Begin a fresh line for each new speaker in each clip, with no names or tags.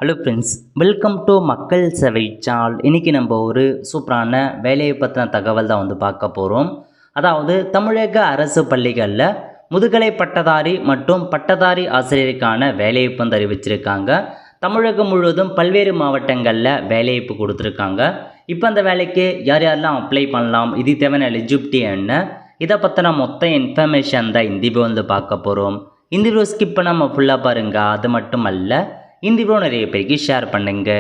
Hello friends, welcome to மக்கள் சேவை channel. இன்றைக்கி நம்ம ஒரு சூப்பரான வேலையை பற்றின தகவல் தான் பார்க்க போகிறோம். அதாவது தமிழக அரசு பள்ளிகளில் முதுகலை பட்டதாரி மற்றும் பட்டதாரி ஆசிரியருக்கான வேலைவாய்ப்பு அறிவிச்சிருக்காங்க. தமிழகம் முழுவதும் பல்வேறு மாவட்டங்களில் வேலைவாய்ப்பு கொடுத்துருக்காங்க. இப்போ அந்த வேலைக்கு யார் யாரெல்லாம் அப்ளை பண்ணலாம், இது தேவையான எலிஜிபிலிட்டி என்ன, இதை பற்றின மொத்த இன்ஃபர்மேஷன் தான் இந்த வீடியோ பார்க்க போகிறோம். இந்த வீடியோ ஸ்கிப் பண்ணாமல் ஃபுல்லாக பாருங்கள். அது மட்டும் அல்ல, இந்த வீடியோ நிறைய பேருக்கு ஷேர் பண்ணுங்க.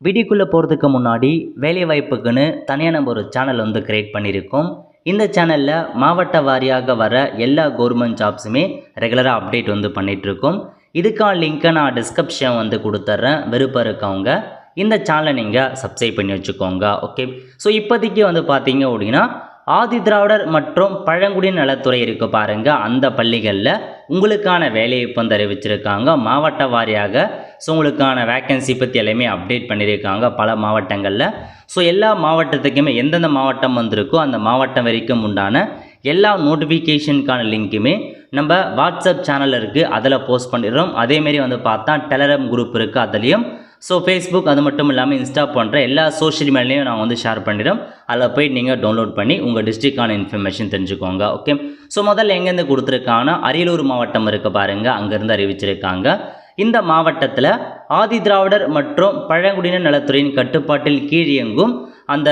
வீடியோக்குள்ளே போகிறதுக்கு முன்னாடி வேலைவாய்ப்புக்குன்னு தனியாக நம்ம ஒரு சேனல் கிரியேட் பண்ணியிருக்கோம். இந்த சேனலில் மாவட்ட வாரியாக வர எல்லா கவர்மெண்ட் ஜாப்ஸுமே ரெகுலராக அப்டேட் பண்ணிகிட்ருக்கோம். இதுக்கான லிங்க்கை நான் டிஸ்கிரிப்ஷன் கொடுத்துட்றேன். விருப்பம் இருக்கவங்க இந்த சேனலை நீங்கள் சப்ஸ்கிரைப் பண்ணி வச்சுக்கோங்க. ஓகே, ஸோ இப்போதைக்கு பார்த்தீங்க அப்படின்னா ஆதி திராவிடர் மற்றும் பழங்குடியின நலத்துறை இருக்குது பாருங்கள், அந்த பள்ளிகளில் உங்களுக்கான வேலைவாய்ப்பு அறிவிச்சிருக்காங்க மாவட்ட வாரியாக. ஸோ உங்களுக்கான வேக்கன்சி பற்றி எல்லாமே அப்டேட் பண்ணியிருக்காங்க பல மாவட்டங்களில். ஸோ எல்லா மாவட்டத்துக்குமே எந்தெந்த மாவட்டம் வந்திருக்கோ அந்த மாவட்டம் வரைக்கும் உண்டான எல்லா நோட்டிஃபிகேஷனுக்கான லிங்க்குமே நம்ம வாட்ஸ்அப் சேனல் இருக்குது, அதில் போஸ்ட் பண்ணிடுறோம். அதேமாரி பார்த்தா டெலகிராம் குரூப் இருக்குது, அதுலேயும். ஸோ ஃபேஸ்புக் அது மட்டும் இல்லாமல் இன்ஸ்டா போன்ற எல்லா சோஷியல் மீடியாலையும் நான் ஷேர் பண்ணிடுறோம். அதில் போய் நீங்கள் டவுன்லோட் பண்ணி உங்கள் டிஸ்ட்ரிக்டான இன்ஃபர்மேஷன் தெரிஞ்சுக்கோங்க. ஓகே, ஸோ முதல்ல எங்கேருந்து கொடுத்துருக்காங்கன்னா அரியலூர் மாவட்டம் இருக்குது பாருங்கள், அங்கேருந்து அறிவிச்சிருக்காங்க. இந்த மாவட்டத்தில் ஆதி திராவிடர் மற்றும் பழங்குடியின நலத்துறையின் கட்டுப்பாட்டில் கீழ் இயங்கும் அந்த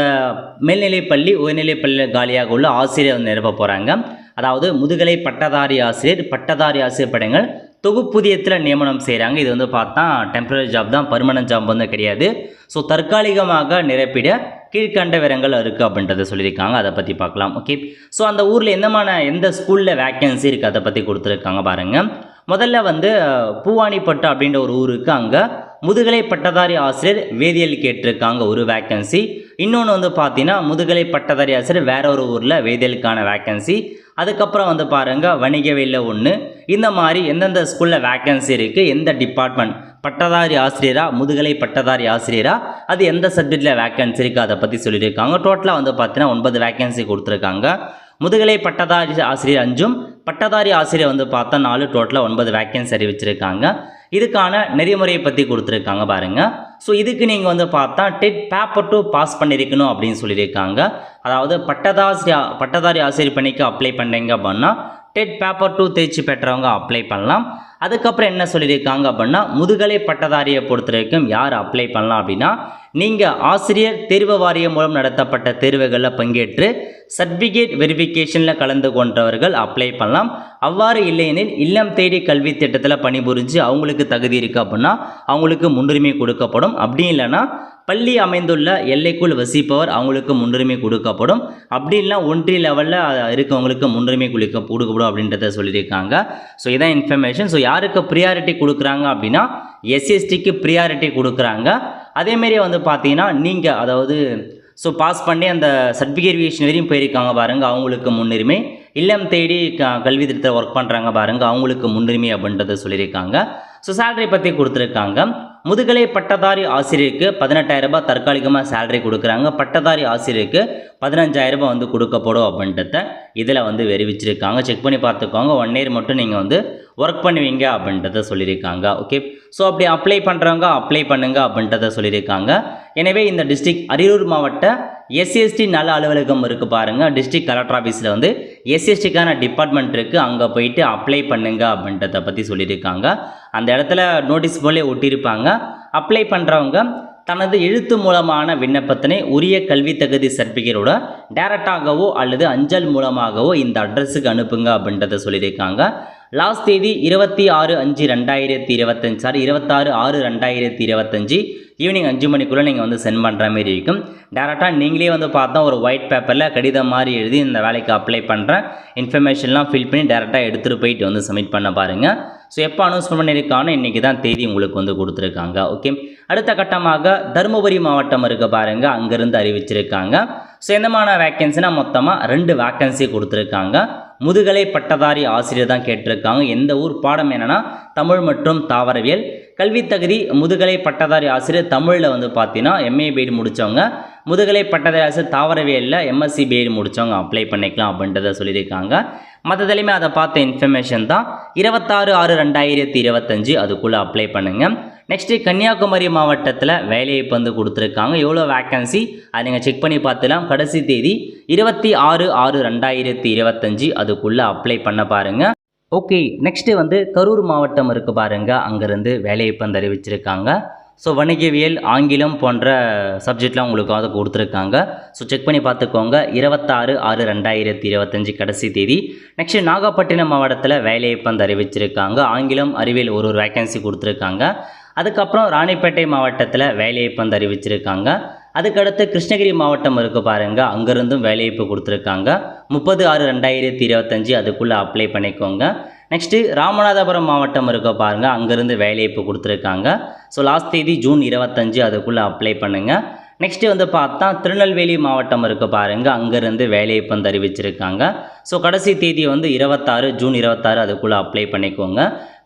மேல்நிலைப்பள்ளி உயர்நிலைப்பள்ளியில் காலியாக உள்ள ஆசிரியர் நிரப்ப போகிறாங்க. அதாவது முதுகலை பட்டதாரி ஆசிரியர் படங்கள் தொகுப்புதியத்தில் நியமனம் செய்கிறாங்க. இது பார்த்தா டெம்பரரி ஜாப் தான், பர்மனன்ட் ஜாப் கிடையாது. ஸோ தற்காலிகமாக நிரப்பிட கீழ்கண்ட விவரங்கள் இருக்குது அப்படின்றத சொல்லியிருக்காங்க. அதை பற்றி பார்க்கலாம். ஓகே, ஸோ அந்த ஊரில் எந்த ஸ்கூலில் வேக்கன்சி இருக்குது அதை பற்றி கொடுத்துருக்காங்க பாருங்கள். முதல்ல பூவானிப்பட்டு அப்படின்ற ஒரு ஊருக்கு அங்கே முதுகலை பட்டதாரி ஆசிரியர் வேதியியல் கேட்டிருக்காங்க ஒரு வேக்கன்சி. இன்னொன்று பார்த்தீங்கன்னா முதுகலை பட்டதாரி ஆசிரியர் வேற ஒரு ஊரில் வேதியியலுக்கான வேக்கன்சி. அதுக்கப்புறம் பாருங்கள் வணிகவியலில் ஒன்று. இந்த மாதிரி எந்தெந்த ஸ்கூலில் வேக்கன்சி இருக்குது, எந்த டிபார்ட்மெண்ட் பட்டதாரி ஆசிரியரா முதுகலை பட்டதாரி ஆசிரியரா, அது எந்த சப்ஜெக்டில் வேக்கன்சி இருக்குது அதை பற்றி சொல்லியிருக்காங்க. டோட்டலாக பார்த்தீங்கன்னா 9 வேக்கன்சி கொடுத்துருக்காங்க. முதுகலை பட்டதாரி ஆசிரியர் 5, பட்டதாரி ஆசிரியர் பார்த்தா 4, டோட்டலாக 9 வேக்கன்சி அறிவிச்சிருக்காங்க. இதுக்கான நெறிமுறையை பற்றி கொடுத்துருக்காங்க பாருங்கள். ஸோ இதுக்கு நீங்கள் பார்த்தா டெட் பேப்பர் 2 பாஸ் பண்ணியிருக்கணும் அப்படின்னு சொல்லியிருக்காங்க. அதாவது பட்டதாரி ஆசிரியர் பணிக்கு அப்ளை பண்ணுறீங்க அப்படின்னா டெட் பேப்பர் 2 தேர்ச்சி பெற்றவங்க அப்ளை பண்ணலாம். அதுக்கப்புறம் என்ன சொல்லியிருக்காங்க அப்படின்னா முதுகலை பட்டதாரியை பொறுத்த வரைக்கும் யார் அப்ளை பண்ணலாம் அப்படின்னா நீங்கள் ஆசிரியர் தேர்வு வாரியம் மூலம் நடத்தப்பட்ட தேர்வுகளில் பங்கேற்று சர்டிஃபிகேட் வெரிஃபிகேஷனில் கலந்து கொண்டவர்கள் அப்ளை பண்ணலாம். அவ்வாறு இல்லையெனில் இல்லம் தேடி கல்வி திட்டத்தில் பணிபுரிஞ்சு அவங்களுக்கு தகுதி இருக்குது அப்படின்னா அவங்களுக்கு முன்னுரிமை கொடுக்கப்படும். அப்படி இல்லைன்னா பள்ளி அமைந்துள்ள எல்லைக்குள் வசிப்பவர் அவங்களுக்கு முன்னுரிமை கொடுக்கப்படும். அப்படி இல்லைனா ஒன்றிய லெவலில் இருக்கவங்களுக்கு முன்னுரிமை கொடுக்கப்படும் அப்படின்றத சொல்லியிருக்காங்க. ஸோ இதான் இன்ஃபர்மேஷன். ஸோ யாருக்கு ப்ரியாரிட்டி கொடுக்குறாங்க அப்படின்னா எஸ்சிஎஸ்டிக்கு ப்ரியாரிட்டி கொடுக்குறாங்க. அதேமாரி பார்த்தீங்கன்னா நீங்கள் அதாவது பாஸ் பண்ணி அந்த சர்டிஃபிகேட் வரையும் போயிருக்காங்க பாருங்கள், அவங்களுக்கு முன்னுரிமை. இல்லம் தேடி கல்வி திட்டத்தில் ஒர்க் பண்ணுறாங்க பாருங்கள், அவங்களுக்கு முன்னுரிமை அப்படின்றத சொல்லியிருக்காங்க. ஸோ சேலரி பற்றி கொடுத்துருக்காங்க. முதுகலை பட்டதாரி ஆசிரியருக்கு 18,000 ரூபாய் தற்காலிகமாக சேலரி கொடுக்குறாங்க. பட்டதாரி ஆசிரியருக்கு 15,000 ரூபாய் கொடுக்கப்படும் அப்படின்றத இதில் வெரிவிச்சிருக்காங்க. செக் பண்ணி பார்த்துக்கோங்க. 1 இயர் மட்டும் நீங்கள் ஒர்க் பண்ணுவீங்க அப்படின்றத சொல்லியிருக்காங்க. ஓகே, ஸோ அப்படி அப்ளை பண்ணுறவங்க அப்ளை பண்ணுங்க அப்படின்றத சொல்லியிருக்காங்க. எனவே இந்த டிஸ்ட்ரிக்ட் அரியலூர் மாவட்ட எஸ்சிஎஸ்டி நல அலுவலகம் இருக்குது பாருங்கள், டிஸ்ட்ரிக்ட் கலெக்டர் ஆஃபீஸில் எஸ்சிஎஸ்டிக்கான டிபார்ட்மெண்ட் இருக்குது, அங்கே போயிட்டு அப்ளை பண்ணுங்க அப்படின்றத பற்றி சொல்லியிருக்காங்க. அந்த இடத்துல நோட்டீஸ் போலே ஒட்டியிருப்பாங்க. அப்ளை பண்ணுறவங்க தனது எழுத்து மூலமான விண்ணப்பத்தினை உரிய கல்வி தகுதி சர்டிஃபிகேட்டோட டைரக்டாகவோ அல்லது அஞ்சல் மூலமாகவோ இந்த அட்ரஸுக்கு அனுப்புங்க அப்படின்றத சொல்லியிருக்காங்க. லாஸ்ட் தேதி 26/5/2025 26/6/2025 ஈவினிங் 5 மணிக்குள்ளே நீங்கள் சென்ட் பண்ணுற மாதிரி இருக்கும். டேரெக்டாக நீங்களே பார்த்தா ஒரு ஒயிட் பேப்பரில் கடிதம் மாதிரி எழுதி இந்த வேலைக்கு அப்ளை பண்ணுறேன் இன்ஃபர்மேஷன்லாம் ஃபில் பண்ணி டேரெக்டாக எடுத்துகிட்டு போயிட்டு சப்மிட் பண்ண பாருங்கள். ஸோ எப்போ அனௌன்ஸ்மெண்ட் பண்ணியிருக்கானோ இன்றைக்கி தான் தேதி உங்களுக்கு கொடுத்துருக்காங்க. ஓகே, அடுத்த கட்டமாக தருமபுரி மாவட்டம் இருக்க பாருங்கள், அங்கேருந்து அறிவிச்சிருக்காங்க. ஸோ எந்தமான வேக்கன்சினா மொத்தமாக 2 வேக்கன்சி கொடுத்துருக்காங்க. முதுகலை பட்டதாரி ஆசிரியர் தான் கேட்டிருக்காங்க. எந்த ஊர், பாடம் என்னென்னா தமிழ் மற்றும் தாவரவியல். கல்வி தகுதி முதுகலை பட்டதாரி ஆசிரியர் தமிழில் பார்த்தீங்கன்னா MA பிஎட் முடித்தவங்க, முதுகலை பட்டதாரி ஆசிரியர் தாவரவியலில் MSc பிஎட் முடித்தவங்க அப்ளை பண்ணிக்கலாம் அப்படின்றத சொல்லியிருக்காங்க. மற்றதுலையுமே அதை பார்த்த இன்ஃபர்மேஷன் தான். 26/6/2025 அதுக்குள்ளே அப்ளை பண்ணுங்கள். நெக்ஸ்ட்டு கன்னியாகுமரி மாவட்டத்தில் வேலைவாய்ப்பு வந்து கொடுத்துருக்காங்க. எவ்வளோ வேக்கன்சி அதை நீங்கள் செக் பண்ணி பார்த்துலாம். கடைசி தேதி 26/6/2025 அதுக்குள்ளே அப்ளை பண்ண பாருங்கள். ஓகே, நெக்ஸ்ட்டு வந்து கரூர் மாவட்டம் இருக்குது பாருங்கள், அங்கேருந்து வேலைவாய்ப்பு வந்து அறிவிச்சிருக்காங்க. ஸோ வணிகவியல், ஆங்கிலம் போன்ற சப்ஜெக்ட்லாம் உங்களுக்காக கொடுத்துருக்காங்க. ஸோ செக் பண்ணி பார்த்துக்கோங்க. 26/6/2025 கடைசி தேதி. நெக்ஸ்ட்டு நாகப்பட்டினம் மாவட்டத்தில் வேலைவாய்ப்பு வந்து அறிவிச்சிருக்காங்க. ஆங்கிலம், அறிவியல் ஒரு வேக்கன்சி கொடுத்துருக்காங்க. அதுக்கப்புறம் ராணிப்பேட்டை மாவட்டத்தில் வேலைவாய்ப்பு வந்து அறிவிச்சிருக்காங்க. அதுக்கடுத்து கிருஷ்ணகிரி மாவட்டம் இருக்குது பாருங்கள், அங்கேருந்தும் வேலைவாய்ப்பு கொடுத்துருக்காங்க. 30/6/2025 அதுக்குள்ளே அப்ளை பண்ணிக்கோங்க. நெக்ஸ்ட்டு ராமநாதபுரம் மாவட்டம் இருக்க பாருங்கள், அங்கேருந்து வேலைவாய்ப்பு கொடுத்துருக்காங்க. ஸோ லாஸ்ட் தேதி ஜூன் 25 அதுக்குள்ளே அப்ளை பண்ணுங்கள். நெக்ஸ்ட்டு வந்து பார்த்தா திருநெல்வேலி மாவட்டம் இருக்க பாருங்கள், அங்கேருந்து வேலைவாய்ப்பு வந்து அறிவிச்சிருக்காங்க. ஸோ கடைசி தேதி வந்து 26 ஜூன் 26 அதுக்குள்ளே அப்ளை பண்ணிக்கோங்க.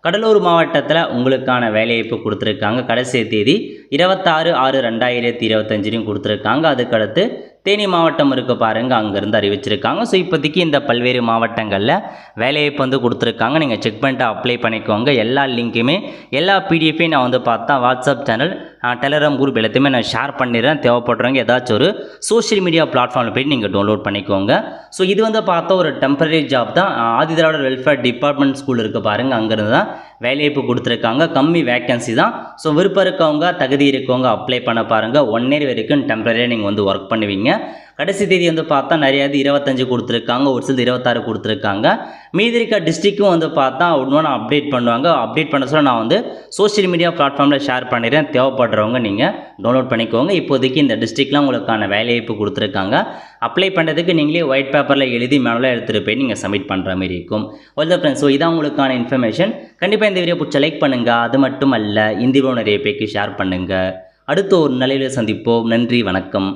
கடலூர் மாவட்டத்தில் உங்களுக்கான வேலைவாய்ப்பு கொடுத்துருக்காங்க. கடைசி தேதி 26/6/2025 கொடுத்துருக்காங்க. அதுக்கடுத்து தேனி மாவட்டம் இருக்குது பாருங்கள், அங்கேருந்து அறிவிச்சிருக்காங்க. ஸோ இப்போதைக்கு இந்த பல்வேறு மாவட்டங்களில் வேலைவாய்ப்பு வந்து கொடுத்துருக்காங்க. நீங்கள் செக் பண்ணிட்டு அப்ளை பண்ணிக்கோங்க. எல்லா லிங்க்குமே எல்லா பிடிஎஃபையும் நான் வந்து பார்த்தா வாட்ஸ்அப் சேனல், டெலகிராம் குரூப் எல்லாத்தையுமே நான் ஷேர் பண்ணிடுறேன். தேவைப்படுறவங்க ஏதாச்சும் ஒரு சோஷியல் மீடியா பிளாட்ஃபார்மில் போய்ட்டு நீங்கள் டவுன்லோட் பண்ணிக்கோங்க. ஸோ இது வந்து பார்த்தா ஒரு டெம்பரரி ஜாப் தான். ஆதிதிராவிடர் வெல்ஃபேர் டிபார்ட்மெண்ட் ஸ்கூல் இருக்குது பாருங்கள், அங்கேருந்து தான் வேலைவாய்ப்பு கொடுத்துருக்காங்க. கம்மி வேக்கன்சி தான். ஸோ விருப்பம் இருக்கவங்க, தகுதி இருக்கவங்க அப்ளை பண்ண பாருங்கள். 1 இயர் வரைக்கும் டெம்பரரியாக நீங்கள் வந்து ஒர்க் பண்ணுவீங்க. கடைசி தேதி வந்து பார்த்தா நிறையா 25 கொடுத்துருக்காங்க, ஒரு சில 26 கொடுத்துருக்காங்க. மீதி இருக்க டிஸ்ட்ரிக்கும் வந்து பார்த்தா ஒன்று அப்டேட் பண்ணுவாங்க. அப்டேட் பண்ண சொல்ல நான் வந்து சோஷியல் மீடியா பிளாட்ஃபார்மில் ஷேர் பண்ணிடுறேன். தேவைப்படுறவங்க நீங்கள் டவுன்லோட் பண்ணிக்கோங்க. இப்போதைக்கு இந்த டிஸ்ட்ரிக்ட்லாம் உங்களுக்கான வேலைவாய்ப்பு கொடுத்துருக்காங்க. அப்ளை பண்ணுறதுக்கு நீங்களே ஒயிட் பேப்பரில் எழுதி மேலே எடுத்துகிட்டு போய் நீங்கள் சப்மிட் பண்ணுற மாதிரி இருக்கும். ஓகே ஃப்ரெண்ட்ஸ், ஸோ இதான் உங்களுக்கான இன்ஃபர்மேஷன். கண்டிப்பாக இந்த வீடியோ பிடிச்ச லைக் பண்ணுங்கள். அது மட்டும் அல்ல, இந்த வீடியோ நிறைய பேருக்கு ஷேர் பண்ணுங்கள். அடுத்த ஒரு நிலையில் சந்திப்போம். நன்றி, வணக்கம்.